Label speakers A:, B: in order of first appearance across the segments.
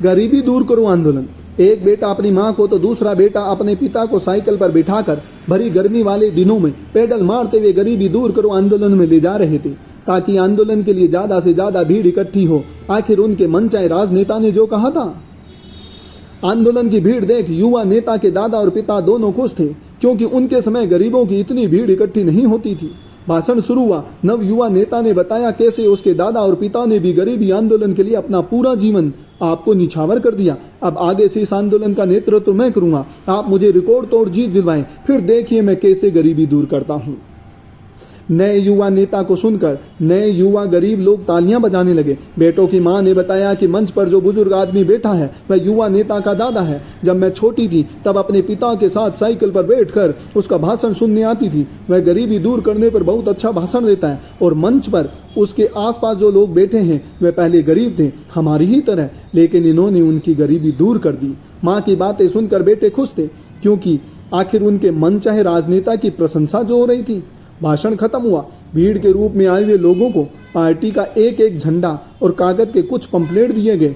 A: गरीबी दूर करो आंदोलन। एक बेटा अपनी माँ को तो दूसरा बेटा अपने पिता को साइकिल पर बिठाकर भरी गर्मी वाले दिनों में पेडल मारते हुए गरीबी दूर करो आंदोलन में ले जा रहे थे, ताकि आंदोलन के लिए ज्यादा से ज्यादा भीड़ इकट्ठी हो। आखिर उनके मनचाहे राजनेता ने जो कहा था। आंदोलन की भीड़ देख युवा नेता के दादा और पिता दोनों खुश थे, क्योंकि उनके समय गरीबों की इतनी भीड़ इकट्ठी नहीं होती थी। भाषण शुरू हुआ। नव युवा नेता ने बताया कैसे उसके दादा और पिता ने भी गरीबी आंदोलन के लिए अपना पूरा जीवन आपको निछावर कर दिया। अब आगे से इस आंदोलन का नेतृत्व मैं करूंगा। आप मुझे रिकॉर्ड तोड़ जीत दिलवाएं, फिर देखिए मैं कैसे गरीबी दूर करता हूं। नए युवा नेता को सुनकर नए युवा गरीब लोग तालियां बजाने लगे। बेटों की मां ने बताया कि मंच पर जो बुजुर्ग आदमी बैठा है वह युवा नेता का दादा है। जब मैं छोटी थी तब अपने पिता के साथ साइकिल पर बैठकर उसका भाषण सुनने आती थी। वह गरीबी दूर करने पर बहुत अच्छा भाषण देता है और मंच पर उसके आसपास जो लोग बैठे हैं वह पहले गरीब थे, हमारी ही तरह, लेकिन इन्होंने उनकी गरीबी दूर कर दी। माँ की बातें सुनकर बेटे खुश थे, क्योंकि आखिर उनके मनचाहे राजनेता की प्रशंसा जो हो रही थी। भाषण खत्म हुआ। भीड़ के रूप में आए हुए लोगों को पार्टी का एक एक झंडा और कागज के कुछ पंपलेट दिए गए,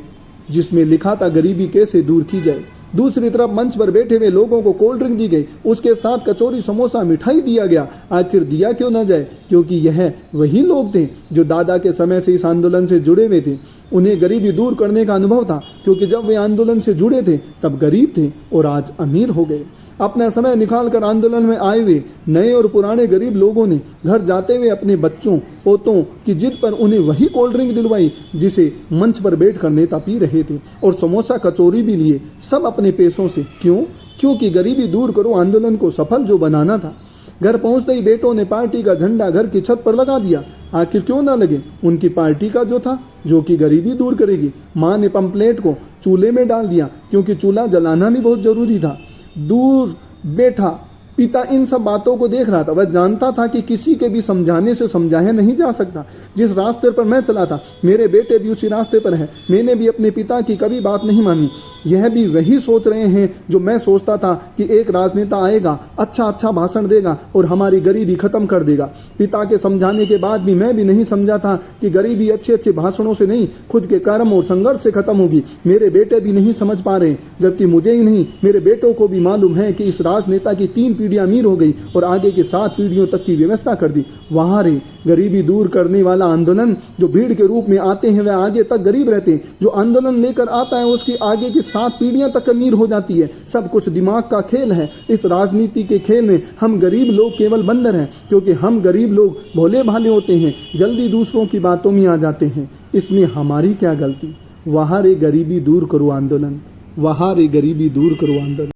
A: जिसमें लिखा था गरीबी कैसे दूर की जाए। दूसरी तरफ मंच पर बैठे हुए लोगों को कोल्ड ड्रिंक दी गई, उसके साथ कचौरी, समोसा, मिठाई दिया गया। आखिर दिया क्यों न जाए, क्योंकि यह वही लोग थे जो दादा के समय से इस आंदोलन से जुड़े हुए थे। उन्हें गरीबी दूर करने का अनुभव था, क्योंकि जब वे आंदोलन से जुड़े थे तब गरीब थे और आज अमीर हो गए। अपना समय निकालकर आंदोलन में आए हुए नए और पुराने गरीब लोगों ने घर जाते हुए अपने बच्चों पोतों की जिद पर उन्हें वही कोल्ड ड्रिंक दिलवाई जिसे मंच पर बैठकर नेता पी रहे थे, और समोसा कचौरी भी लिए, सब अपने पैसों से। क्यों? क्योंकि गरीबी दूर करो आंदोलन को सफल जो बनाना था। घर पहुंचते ही बेटों ने पार्टी का झंडा घर की छत पर लगा दिया। आखिर क्यों ना लगे, उनकी पार्टी का जो था, जो कि गरीबी दूर करेगी। माँ ने पंपलेट को चूल्हे में डाल दिया, क्योंकि चूल्हा जलाना भी बहुत जरूरी था। दूर बैठा पिता इन सब बातों को देख रहा था। वह जानता था कि किसी के भी समझाने से समझाया नहीं जा सकता। जिस रास्ते पर मैं चला था मेरे बेटे भी उसी रास्ते पर हैं। मैंने भी अपने पिता की कभी बात नहीं मानी। यह भी वही सोच रहे हैं जो मैं सोचता था कि एक राजनेता आएगा, अच्छा भाषण देगा और हमारी गरीबी खत्म कर देगा। पिता के समझाने के बाद भी मैं भी नहीं समझा था कि गरीबी अच्छे भाषणों से नहीं, खुद के कर्म और संघर्ष से खत्म होगी। मेरे बेटे भी नहीं समझ पा रहे, जबकि मुझे ही नहीं मेरे बेटों को भी मालूम है कि इस राजनेता की 3 पीढ़ियां अमीर हो गई और आगे की 7 पीढ़ियों तक की व्यवस्था कर दी। वहां रे गरीबी दूर करने वाला आंदोलन, जो भीड़ के रूप में आते हैं वह आगे तक गरीब रहते हैं। जो आंदोलन लेकर आता है उसकी आगे की 7 पीढ़ियां तक अमीर हो जाती है। सब कुछ दिमाग का खेल है। इस राजनीति के खेल में हम गरीब लोग केवल बंदर हैं, क्योंकि हम गरीब लोग भोले भाले होते हैं, जल्दी दूसरों की बातों में आ जाते हैं। इसमें हमारी क्या गलती। वहां रे गरीबी दूर करो आंदोलन, वहां रे गरीबी दूर करो आंदोलन।